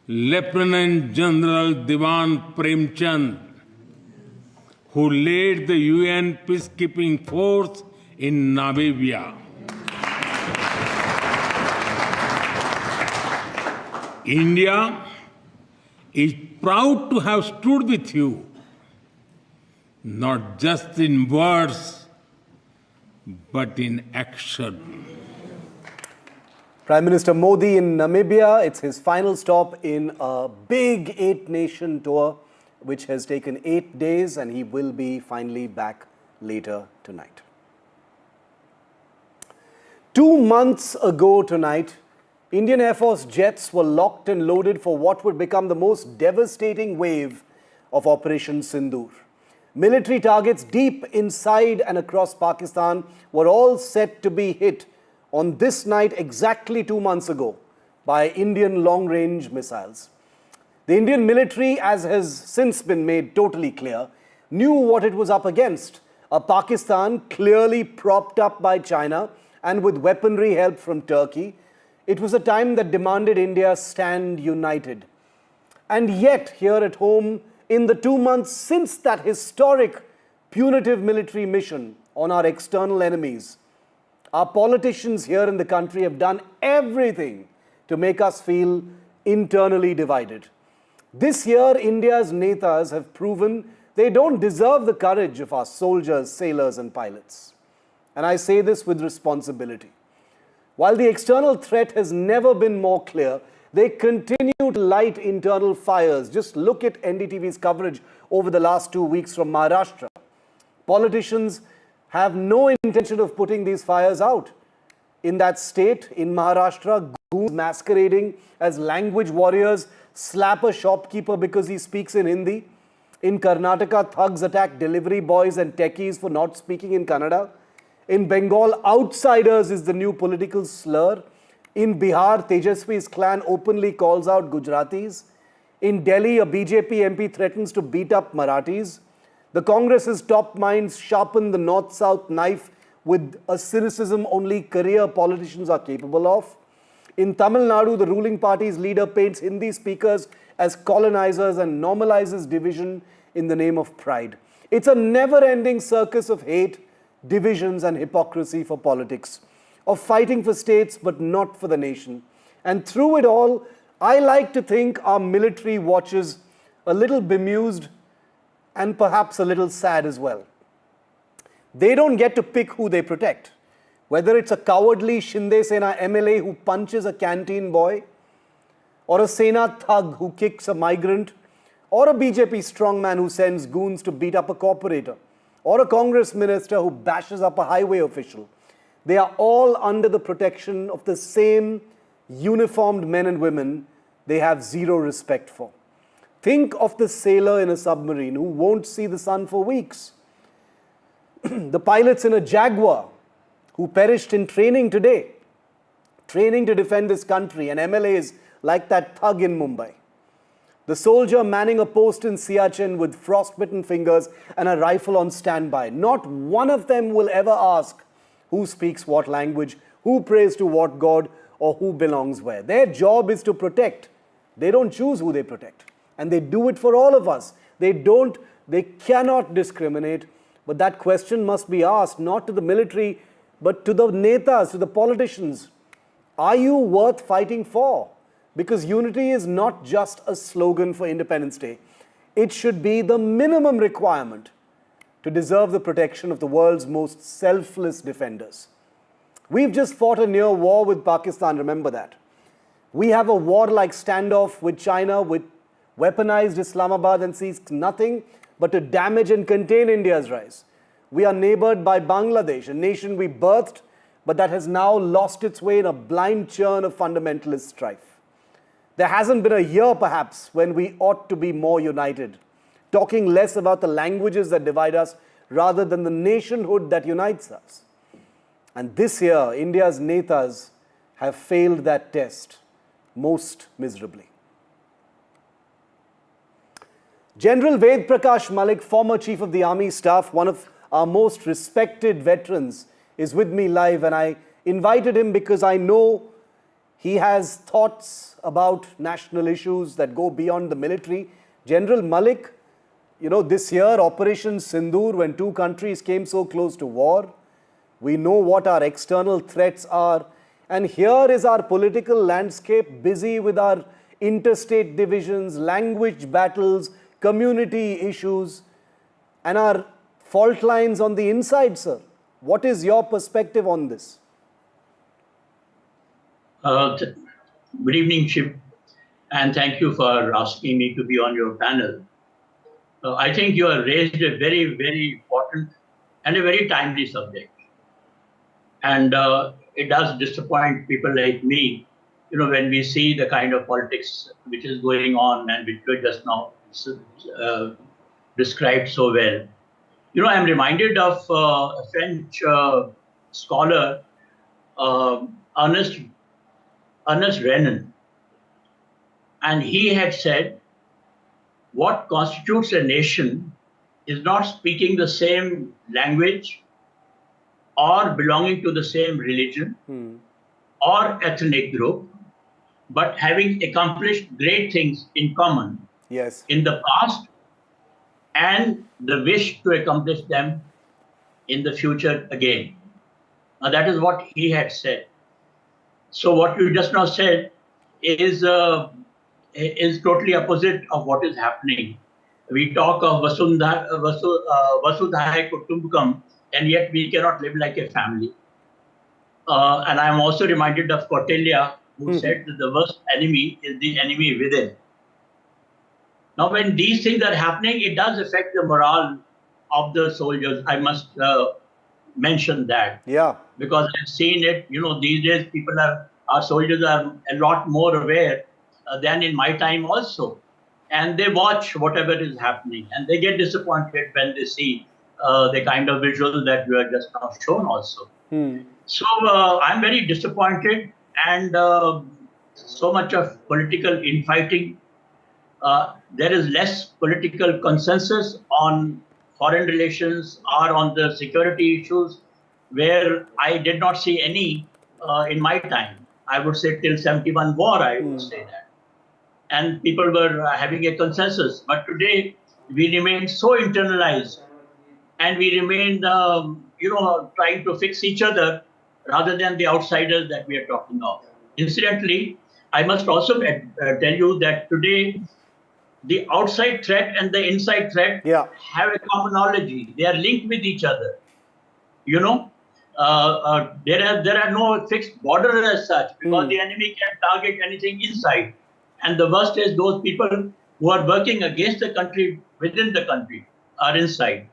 Lieutenant General Diwan Premchand, who led the UN peacekeeping force in Namibia. India is proud to have stood with you, not just in words, but in action. Prime Minister Modi in Namibia. It's his final stop in a big 8-nation tour, which has taken 8 days, and he will be finally back later tonight. 2 months ago tonight, Indian Air Force jets were locked and loaded for what would become the most devastating wave of Operation Sindoor. Military targets deep inside and across Pakistan were all set to be hit on this night exactly 2 months ago by Indian long-range missiles. The Indian military, as has since been made totally clear, knew what it was up against. A Pakistan clearly propped up by China and with weaponry help from Turkey. It was a time that demanded India stand united. And yet, here at home, in the 2 months since that historic punitive military mission on our external enemies, our politicians here in the country have done everything to make us feel internally divided. This year, India's netas have proven they don't deserve the courage of our soldiers, sailors, and pilots. And I say this with responsibility. While the external threat has never been more clear, they continue to light internal fires. Just look at NDTV's coverage over the last 2 weeks from Maharashtra. Politicians have no intention of putting these fires out. In that state, in Maharashtra, goons masquerading as language warriors slap a shopkeeper because he speaks in Hindi. In Karnataka, thugs attack delivery boys and techies for not speaking in Kannada. In Bengal, outsiders is the new political slur. In Bihar, Tejaswi's clan openly calls out Gujaratis. In Delhi, a BJP MP threatens to beat up Marathis. The Congress's top minds sharpen the north-south knife with a cynicism only career politicians are capable of. In Tamil Nadu, the ruling party's leader paints Hindi speakers as colonizers and normalizes division in the name of pride. It's a never-ending circus of hate, divisions and hypocrisy for politics, of fighting for states but not for the nation. And through it all, I like to think our military watches a little bemused and perhaps a little sad as well. They don't get to pick who they protect. Whether it's a cowardly Shinde Sena MLA who punches a canteen boy, or a Sena thug who kicks a migrant, or a BJP strongman who sends goons to beat up a corporator, or a Congress minister who bashes up a highway official. They are all under the protection of the same uniformed men and women they have zero respect for. Think of the sailor in a submarine who won't see the sun for weeks. The pilots in a Jaguar who perished in training today, training to defend this country, and MLAs like that thug in Mumbai. The soldier manning a post in Siachen with frostbitten fingers and a rifle on standby. Not one of them will ever ask who speaks what language, who prays to what God, or who belongs where. Their job is to protect. They don't choose who they protect. And they do it for all of us. They cannot discriminate. But that question must be asked, not to the military, but to the netas, to the politicians. Are you worth fighting for? Because unity is not just a slogan for Independence Day. It should be the minimum requirement to deserve the protection of the world's most selfless defenders. We've just fought a near war with Pakistan, remember that. We have a warlike standoff with China, with weaponized Islamabad, and sees nothing but to damage and contain India's rise. We are neighbored by Bangladesh, a nation we birthed, but that has now lost its way in a blind churn of fundamentalist strife. There hasn't been a year, perhaps, when we ought to be more united, talking less about the languages that divide us rather than the nationhood that unites us. And this year, India's netas have failed that test most miserably. General Ved Prakash Malik, former Chief of the Army Staff, one of our most respected veterans, is with me live, and I invited him because I know he has thoughts about national issues that go beyond the military. General Malik, you know, this year, Operation Sindoor, when two countries came so close to war, we know what our external threats are. And here is our political landscape busy with our interstate divisions, language battles, community issues, and our fault lines on the inside, sir. What is your perspective on this? Good evening, Shiv, and thank you for asking me to be on your panel. I think you have raised a very, very important and a very timely subject. And it does disappoint people like me, you know, when we see the kind of politics which is going on and which were just now described so well. You know, I'm reminded of a French scholar, Ernest Renan, and he had said, what constitutes a nation is not speaking the same language or belonging to the same religion or ethnic group, but having accomplished great things in common in the past and the wish to accomplish them in the future again. Now that is what he had said. So what you just now said is totally opposite of what is happening. We talk of Vasudhaiva Kutumbakam, and yet we cannot live like a family. And I'm also reminded of Kautilya, who said that the worst enemy is the enemy within. Now, when these things are happening, it does affect the morale of the soldiers. I must mention that. Yeah. Because I've seen it, you know, these days our soldiers are a lot more aware than in my time also. And they watch whatever is happening, and they get disappointed when they see the kind of visual that you have just now shown also. So I'm very disappointed, and so much of political infighting. There is less political consensus on foreign relations or on the security issues, where I did not see any in my time. I would say till 71 war, I would say that. and people were having a consensus. But today, we remain so internalized, and we remain, trying to fix each other rather than the outsiders that we are talking of. Incidentally, I must also tell you that today, the outside threat and the inside threat have a commonology. They are linked with each other. You know, there are no fixed borders as such, because the enemy can target anything inside. And the worst is those people who are working against the country, within the country, are inside.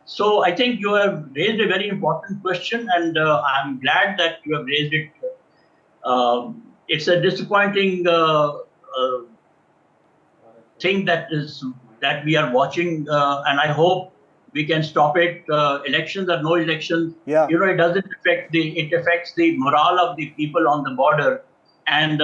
So I think you have raised a very important question, and I'm glad that you have raised it. It's a disappointing thing that we are watching, and I hope we can stop it. Elections or no elections, it doesn't affect it affects the morale of the people on the border, and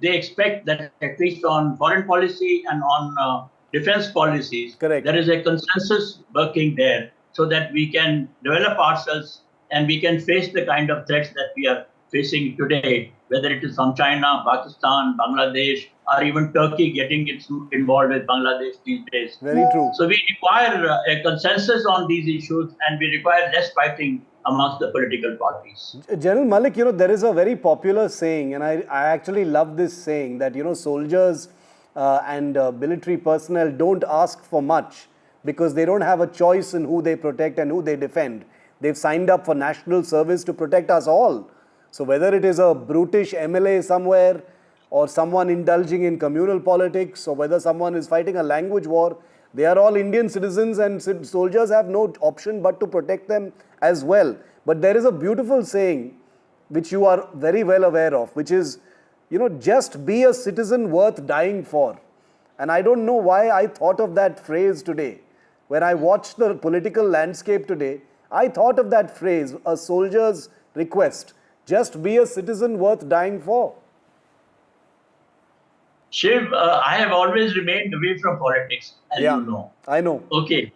they expect that at least on foreign policy and on defense policies, there is a consensus working there, so that we can develop ourselves and we can face the kind of threats that we are facing today, whether it is from China, Pakistan, Bangladesh, or even Turkey getting involved with Bangladesh these days. Very true. So we require a consensus on these issues, and we require less fighting amongst the political parties. General Malik, there is a very popular saying, and I actually love this saying, that, soldiers and military personnel don't ask for much because they don't have a choice in who they protect and who they defend. They've signed up for national service to protect us all. So whether it is a brutish MLA somewhere, or someone indulging in communal politics, or whether someone is fighting a language war, they are all Indian citizens, and soldiers have no option but to protect them as well. But there is a beautiful saying, which you are very well aware of, which is, just be a citizen worth dying for. And I don't know why I thought of that phrase today. When I watched the political landscape today, I thought of that phrase, a soldier's request. Just be a citizen worth dying for. Shiv, I have always remained away from politics, as you know. I know. Okay.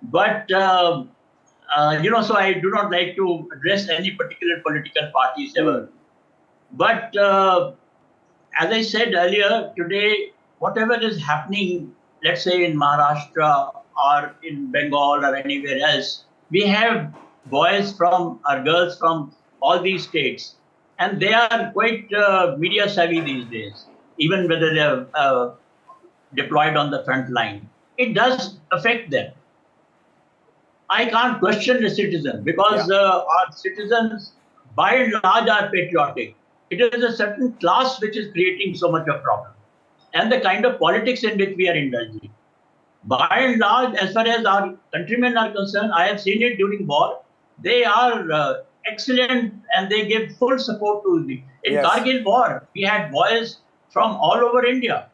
But, so I do not like to address any particular political parties ever. But as I said earlier, today, whatever is happening, let's say in Maharashtra or in Bengal or anywhere else, we have boys or girls from all these states, and they are quite media savvy these days, even whether they're deployed on the front line. It does affect them. I can't question the citizen, because our citizens, by and large, are patriotic. It is a certain class which is creating so much of problem, and the kind of politics in which we are indulging. By and large, as far as our countrymen are concerned, I have seen it during war. They are excellent, and they give full support to the. In Kargil war, we had boys from all over India,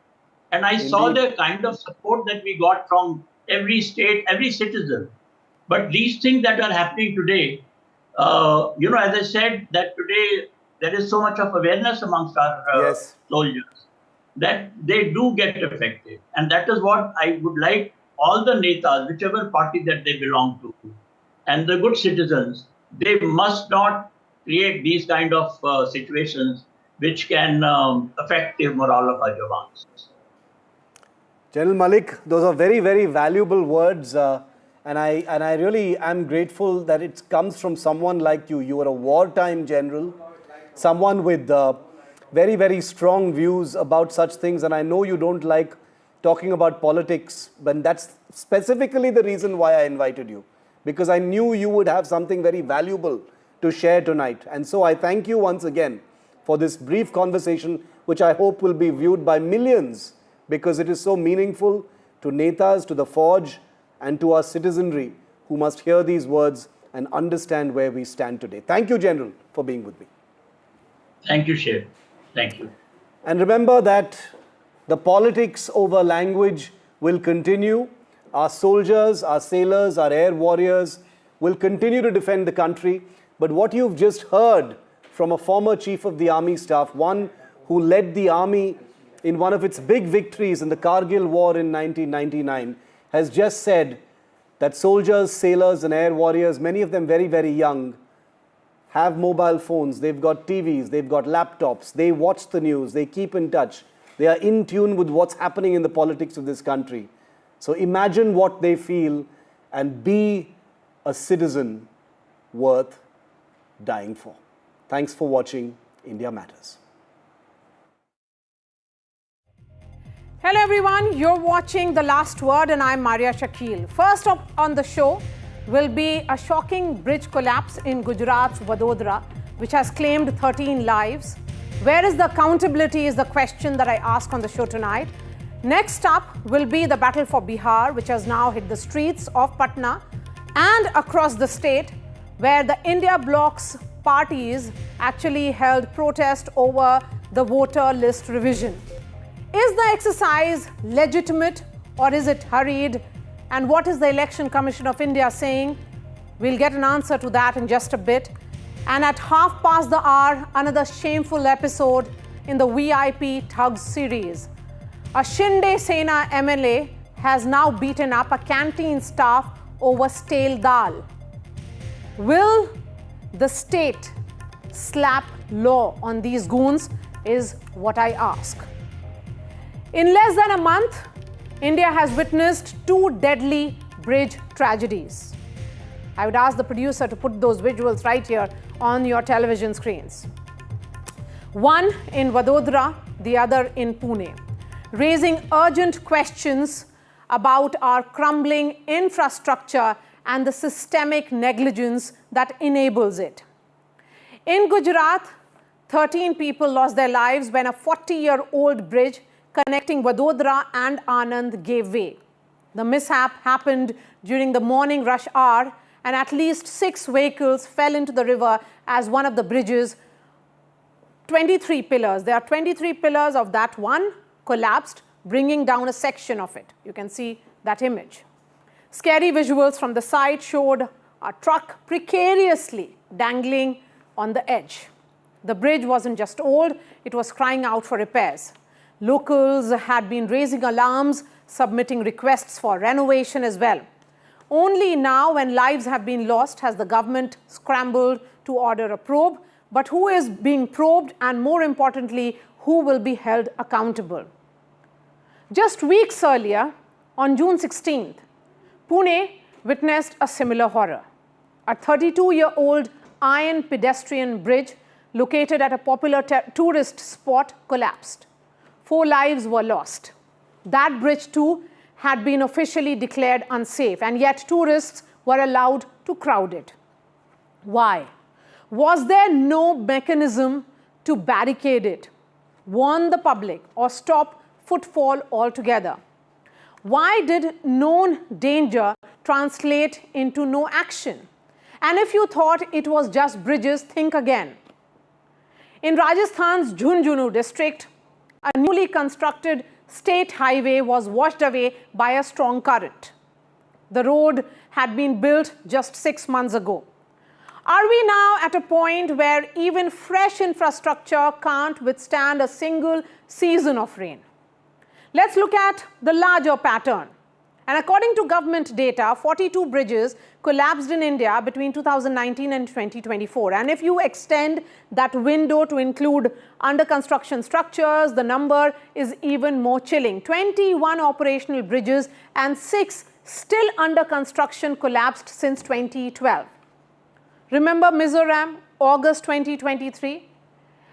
and I saw the kind of support that we got from every state, every citizen. But these things that are happening today, as I said, that today there is so much of awareness amongst our soldiers that they do get affected. And that is what I would like all the netas, whichever party that they belong to, and the good citizens, they must not create these kind of situations which can affect the morale of our jawans. General Malik, those are very, very valuable words. And I really am grateful that it comes from someone like you. You are a wartime general, someone with very, very strong views about such things. And I know you don't like talking about politics, but that's specifically the reason why I invited you, because I knew you would have something very valuable to share tonight. And so I thank you once again for this brief conversation, which I hope will be viewed by millions, because it is so meaningful to netas, to the forge, and to our citizenry who must hear these words and understand where we stand today. Thank you, General, for being with me. Thank you, Shiv. Thank you. And remember that the politics over language will continue. Our soldiers, our sailors, our air warriors will continue to defend the country. But what you've just heard from a former Chief of the Army Staff, one who led the army in one of its big victories in the Kargil War in 1999, has just said that soldiers, sailors and air warriors, many of them very, very young, have mobile phones, they've got TVs, they've got laptops, they watch the news, they keep in touch They are in tune with what's happening in the politics of this country. So imagine what they feel and be a citizen worth dying for. Thanks for watching India Matters. Hello everyone, you're watching The Last Word and I'm Maria Shakil. First up on the show will be a shocking bridge collapse in Gujarat's Vadodara, which has claimed 13 lives. Where is the accountability is the question that I ask on the show tonight. Next up will be the battle for Bihar, which has now hit the streets of Patna and across the state, where the India bloc's parties actually held protest over the voter list revision. Is the exercise legitimate or is it hurried? And what is the Election Commission of India saying? We'll get an answer to that in just a bit. And at 1:30, another shameful episode in the VIP Thugs series. A Shinde Sena MLA has now beaten up a canteen staff over stale dal. Will the state slap law on these goons is what I ask. In less than a month, India has witnessed 2 deadly bridge tragedies. I would ask the producer to put those visuals right here on your television screens. One in Vadodara, the other in Pune, raising urgent questions about our crumbling infrastructure and the systemic negligence that enables it. In Gujarat, 13 people lost their lives when a 40-year-old bridge connecting Vadodara and Anand gave way. The mishap happened during the morning rush hour and at least 6 vehicles fell into the river as one of the bridge's 23 pillars. There are 23 pillars of that one collapsed, bringing down a section of it. You can see that image. Scary visuals from the side showed a truck precariously dangling on the edge. The bridge wasn't just old, it was crying out for repairs. Locals had been raising alarms, submitting requests for renovation as well. Only now, when lives have been lost, has the government scrambled to order a probe. But who is being probed, and more importantly, who will be held accountable? Just weeks earlier, on June 16th, Pune witnessed a similar horror. A 32-year-old iron pedestrian bridge located at a popular tourist spot collapsed. 4 lives were lost. That bridge too had been officially declared unsafe, and yet tourists were allowed to crowd it. Why? Was there no mechanism to barricade it, warn the public, or stop footfall altogether? Why did known danger translate into no action? And if you thought it was just bridges, think again. In Rajasthan's Jhunjhunu district, a newly constructed state highway was washed away by a strong current. The road had been built just 6 months ago. Are we now at a point where even fresh infrastructure can't withstand a single season of rain? Let's look at the larger pattern. And according to government data, 42 bridges collapsed in India between 2019 and 2024. And if you extend that window to include under construction structures, the number is even more chilling. 21 operational bridges and 6 still under construction collapsed since 2012. Remember Mizoram, August 2023?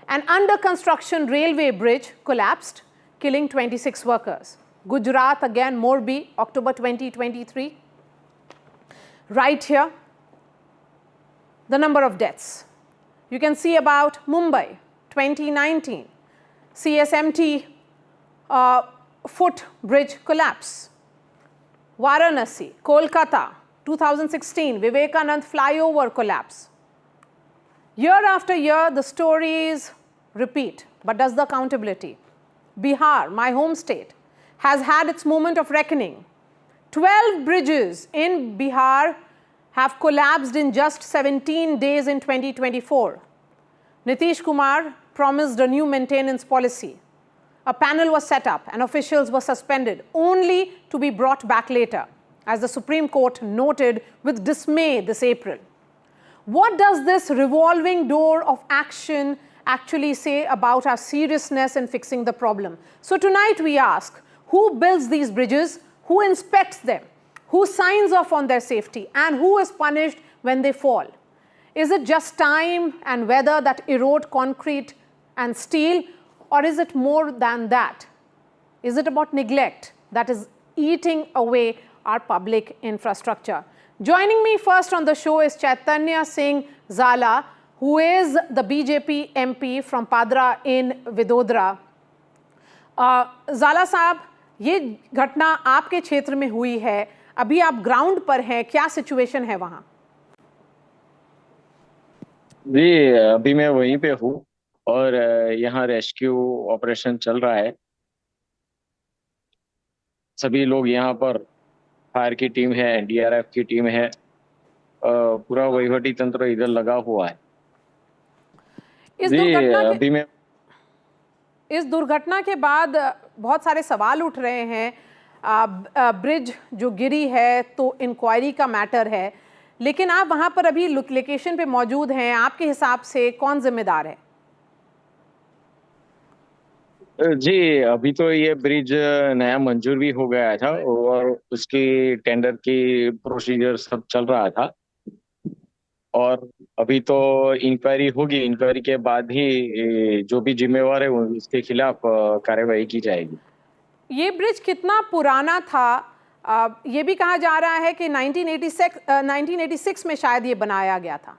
An under construction railway bridge collapsed, killing 26 workers. Gujarat, again, Morbi, October 2023. Right here, the number of deaths. You can see about Mumbai, 2019, CSMT footbridge collapse. Varanasi, Kolkata, 2016, Vivekanand flyover collapse. Year after year, the stories repeat, but does the accountability? Bihar, my home state, has had its moment of reckoning. 12 bridges in Bihar have collapsed in just 17 days in 2024. Nitish Kumar promised a new maintenance policy. A panel was set up and officials were suspended, only to be brought back later, as the Supreme Court noted with dismay this April. What does this revolving door of action actually say about our seriousness in fixing the problem. So tonight we ask, who builds these bridges, who inspects them, who signs off on their safety, and who is punished when they fall? Is it just time and weather that erode concrete and steel, or is it more than that? Is it about neglect that is eating away our public infrastructure? Joining me first on the show is Chaitanya Singh Zala, who is the BJP MP from Padra in Vidodara. Zala साहब, ये घटना आपके क्षेत्र में हुई है, अभी आप ग्राउंड पर हैं, क्या सिचुएशन है वहाँ? जी, अभी मैं वहीं पे हूँ और यहाँ रेस्क्यू ऑपरेशन चल रहा है। सभी लोग यहाँ पर, फायर की टीम है, एनडीआरएफ की टीम है, पूरा वहीवटी तंत्र इधर लगा हुआ है। इस दुर्घटना के बाद बहुत सारे सवाल उठ रहे हैं। ब्रिज जो गिरी है तो इंक्वायरी का मैटर है, लेकिन आप वहां पर अभी लोकेशन पे मौजूद हैं, आपके हिसाब से कौन जिम्मेदार है? जी, अभी तो ये ब्रिज नया मंजूर भी हो गया था और उसकी टेंडर की प्रोसीजर सब चल रहा था और अभी तो इंक्वायरी होगी। इंक्वायरी के बाद ही जो भी जिम्मेवार है उसके खिलाफ कार्रवाई की जाएगी। ये ब्रिज कितना पुराना था? ये भी कहा जा रहा है कि 1986 में शायद ये बनाया गया था।